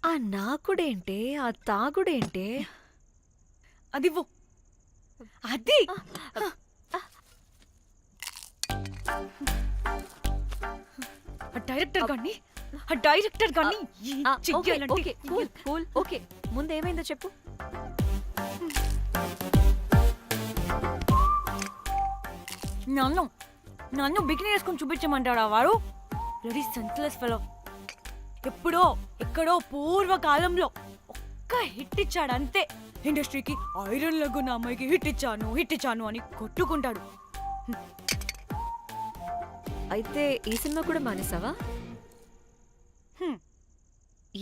ఆ నాకుడేంటే, ఆ తాగుడేంటే? అదివ్వు. అది డైరెక్టర్ గాని ఓకే కూల్ కూల్ ఓకే. ముందేమైందో చెప్పు. నన్ను బికినీ వేసుకొని చూపించమంటాడా వాడు? Very senseless fellow. ఎప్పుడో ఎక్కడో పూర్వకాలంలో ఒక్క హిట్ ఇచ్చాడు అంతే. ఇండస్ట్రీకి ఐరన్ లెగ్ ఉన్న అమ్మాయికి హిట్ ఇచ్చాను అని కొట్టుకుంటాడు. అయితే ఈ సినిమా కూడా మానేసావా?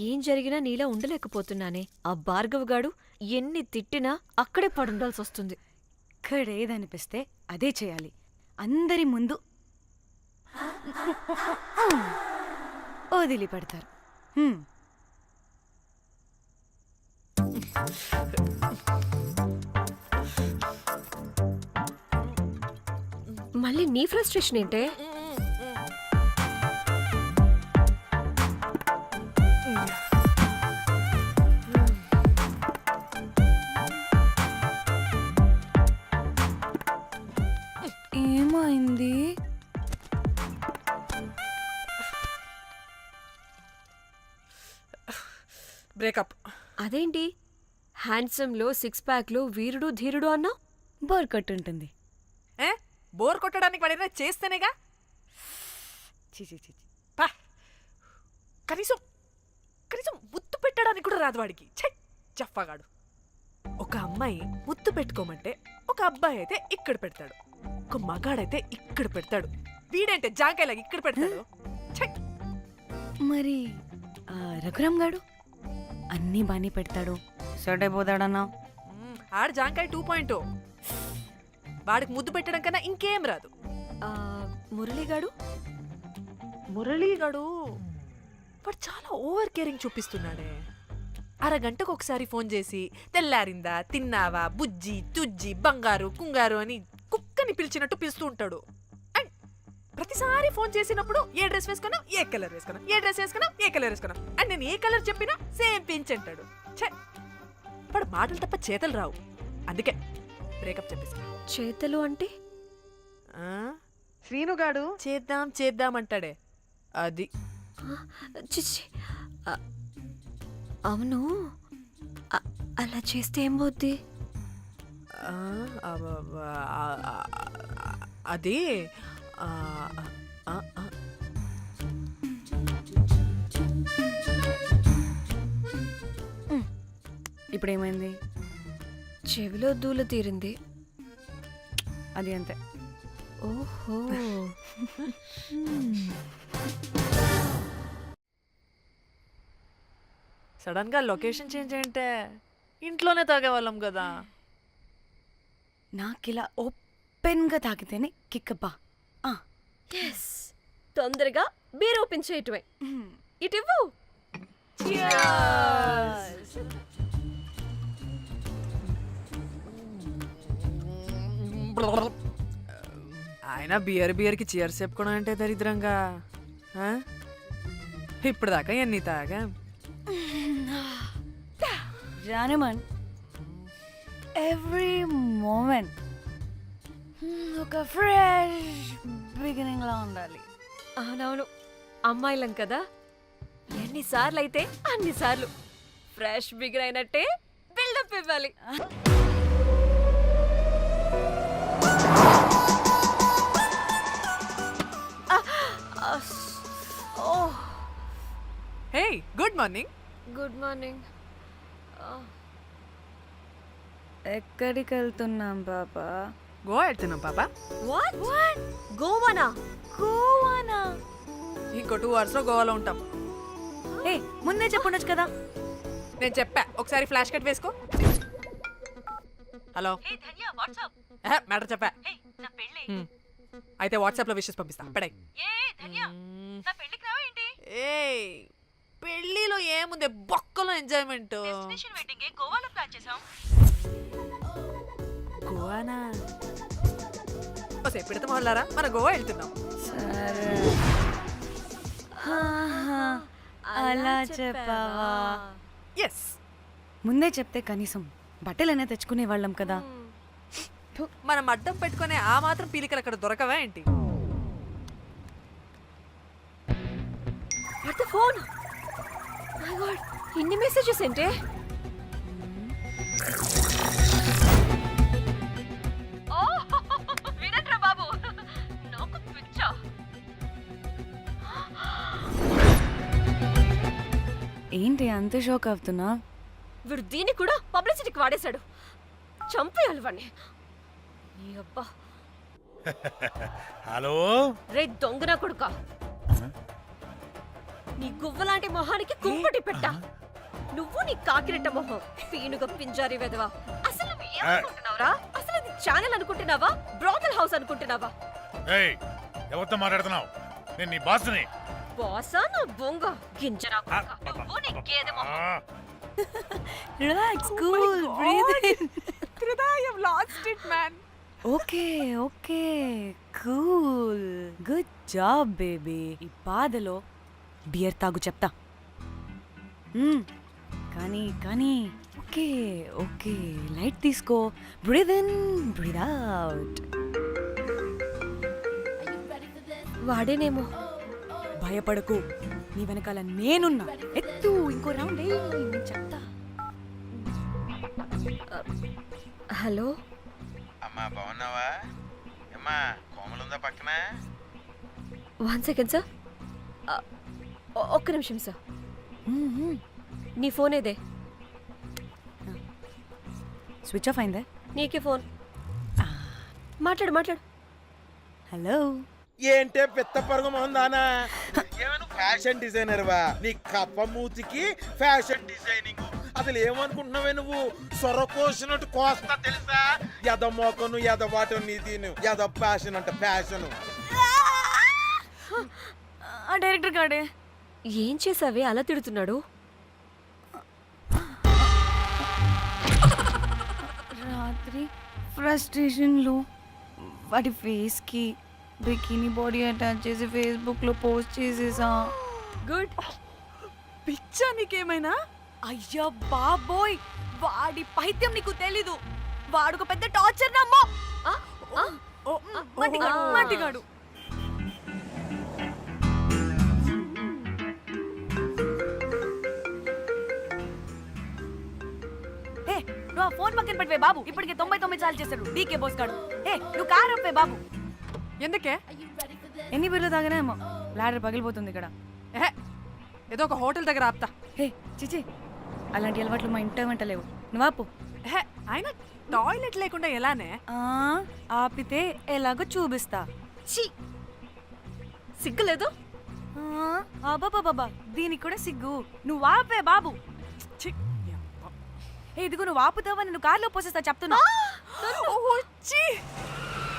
ఏం జరిగినా నీలా ఉండలేకపోతున్నానే. ఆ భార్గవ్ గాడు ఎన్ని తిట్టినా అక్కడే పడుండాల్సి వస్తుంది. ఇక్కడేదనిపిస్తే అదే చేయాలి. అందరి ముందు వదిలిపెడతారు. మళ్ళీ నీ ఫ్రస్ట్రేషన్ ఏంటే? ఏమైంది? బ్రేకప్. అదేంటి హ్యాండ్సమ్లో సిక్స్ ప్యాక్లో వీరుడు ధీరుడు అన్నా? బోర్ కొట్టుంటుంది. బోర్ కొట్టడానికి వాడైనా చేస్తేనేగా. పా. కనీసం ముద్దు పెట్టడానికి కూడా రాదు వాడికి. జఫ్ఫాగాడు. ఒక అమ్మాయి ముద్దు పెట్టుకోమంటే ఒక అబ్బాయి అయితే ఇక్కడ పెడతాడు, ఒక మగాడైతే ఇక్కడ పెడతాడు. వీడంటే జాంకాయలాగా ఇక్కడ పెడతాడు. మరి రఘురామ్ గాడు అన్నీ బానే పెడతాడు, సర్డ్ అయిపోతాడన్నా. ఆడు జాంకాయ 2.0. వాడికి ముద్దు పెట్టడం కన్నా ఇంకేం రాదు. మురళీగాడు వాడు చాలా ఓవర్ కేరింగ్ చూపిస్తున్నాడే. అరగంటకు ఒకసారి ఫోన్ చేసి తెల్లారిందా, తిన్నావా, బుజ్జి తుజ్జి, బంగారు కుంగారు అని కుక్కని పిలిచినట్టు పిలుస్తూ ఉంటాడు. అండ్ ప్రతిసారి ఫోన్ చేసినప్పుడు ఏ డ్రెస్ వేసుకున్నావు, ఏ కలర్ వేసుకున్నావు, ఏ డ్రెస్ వేసుకున్నావు, ఏ కలర్ వేసుకున్నావు అండ్ నేను ఏ కలర్ చెప్పినా సేమ్ పించ్ అంటాడు. వాడు మాటలు తప్ప చేతలు రావు. అందుకే బ్రేకప్ చెప్పేసి. చేతలు అంటే శ్రీనుగాడు చేద్దాం అంటాడే అది. చిచ్చి అవును, అలా చేస్తే ఏం పోద్ది? అది ఇప్పుడేమైంది? చెవిలో దూల తీరింది. అది అంతే. ఓహో. సడన్ గా లొకేషన్ చేంజ్ అంటే ఇంట్లోనే తాగేవాళ్ళం కదా. నాకిలా ఓపెన్ గా తాగితేనే కిక్కబ్బా. తొందరగా బీర్ ఓపెన్ చేయటమే. ఇటివ్వు. ఆయన బియర్కి చీర్స్ చెప్పుకోవడం అంటే దరిద్రంగా. ఇప్పుడు దాకా ఎన్ని తాగా జానమన్. ఎవ్రీ మూమెంట్ ఒక ఫ్రెష్ బిగినింగ్ లా ఉండాలి. అవునవును, అమ్మాయిలం కదా, ఎన్నిసార్లు అయితే అన్నిసార్లు ఫ్రెష్ బిగిన్ అయినట్టే బిల్డప్ ఇవ్వాలి. Hey good morning. Good morning. ఎక్కడికి వెళ్తున్నాం పాపా? గోవా వెళ్తున్నాం పాపా. వాట్? గోవానా? ఇంకో 2 hours లో గోవాలో ఉంటాం. ఏ ముందే చెప్పుండొచ్చు కదా. నేను చెప్పా, ఒకసారి ఫ్లాష్ కట్ వేసుకో. హలో మ్యాటర్ చెప్పా. అయితే వాట్సాప్ లో విషెస్ పంపిస్తా. పడాయి. పెళ్లిలో ఏముంది, బొక్కలో ఎంజాయ్మెంట్. గోవానా? పెడతా మొదలారా, మన గోవా వెళ్తున్నాం. సరే అలా చెప్పావా? ఎస్. ముందే చెప్తే కనీసం బట్టలైనా తెచ్చుకునే వాళ్ళం కదా. మనం అడ్డం పెట్టుకునే ఆ మాత్రం పీలికలు అక్కడ దొరకవా ఏంటి? What the phone? My God, ఇన్ని మెసేజెస్ ఏంటే? వినట్రా బాబు, నాకు పిచ్చా. ఏంటి అంత షోక్ అవుతున్నా? వీడు దీన్ని కూడా పబ్లిసిటీకి వాడేశాడు. చంపేయాలి వాడిని. నీ అబ్బా. హలో రే దొంగన కొడుకా, నీ గువ్వలాంటి మొహానికి కుంపటి పెట్టా. నువ్వు నీ కాకిరెట్ట మొహం, పీనుగ పింజారి వెదవా. అసలు నువ్వు ఏమనుకుంటున్నావురా? అసలు ఇది ఛానల్ అనుకుంటున్నావా, బ్రోకల్ హౌస్ అనుకుంటున్నావా? ఏయ్ ఎవరితో మాట్లాడుతున్నావు? నేను నీ బాస్ని. బాసా నా బొంగ గింజరా కొడుకా. నువ్వు నీ గేదె మొహం. Relax, cool, breathe in. Trida, you've lost it, man. Okay okay, cool, good job baby. ఈ బాధలో బియర్ తాగు చెప్తా. కానీ కానీ ఓకే ఓకే, లైట్ తీసుకో. Breathe in, breathe out. వాడేనేమో. భయపడకు, నీ వెనకాల నేనున్నా. ఎత్తు, ఇంకో రౌండ్ నేను చెప్తా. హలో, అమ్మా బాగున్నావా? అమ్మా కోమలుందా పక్కన? 1 సెకండ్ సార్. ఒక్క నిమిషం సార్. నీ ఫోన్ ఏదే? స్విచ్ ఆఫ్ అయిందే. నీకే ఫోన్. మాట్లాడు మాట్లాడు. హలో, ఏంటే పిత్త పరుగు మొహందానా? ఏమను ఫ్యాషన్ డిజైనర్ వా? నీ కప్ప మూతికి ఫ్యాషన్ డిజైనింగ్. అసలు ఏమనుకుంటున్నావే నువ్వు? సొర కోసినట్టు కోస్తా తెలుసా? ఎద మోకను ఎద వాటను నీ దీని ఎద ఫ్యాషన్ అంట ఫ్యాషన్. ఆ డైరెక్టర్ గాడే ఏం చేసావే అలా తిడుతున్నాడు? రాత్రి ఫ్రస్ట్రేషన్లో వాడి ఫేస్కి బికినీ బాడీ అటాచ్ చేసి ఫేస్బుక్లో పోస్ట్ చేసేసా. గుడ్. పిచ్చా నీకేమైనా? అయ్యా బాబోయ్, వాడి పైత్యం నీకు తెలీదు. వాడుక పెద్ద టార్చర్ నమ్మో. మట్టిగాడు. నువ్వు ఆ ఫోన్ పక్కన పెట్టవే బాబు. ఇప్పటికే 99 సార్లు చేశాడు డీకే బోస్ గాడు. నువ్వు కారు అప్పే బాబు. ఎందుకే? ఎన్ని బిర్లు తాగినాయేమో లాడర్ పగిలిపోతుంది ఇక్కడ. ఏదో ఒక హోటల్ దగ్గర ఆపుతా. చిచి, అలాంటి అలవాట్లు మా ఇంట వెంట లేవు. నువ్వు ఆపు. ఆయన టాయిలెట్ లేకుండా ఎలానే? ఆపితే ఎలాగో చూపిస్తా. ఛీ, సిగ్గులేదు? బాబా, దీనికి కూడా సిగ్గు. నువ్వు ఆపే బాబు. ఛీ, ఇదిగో నువ్వు ఆపుతావా, నేను కార్లో పోసేస్తా చెప్తున్నా. వచ్చి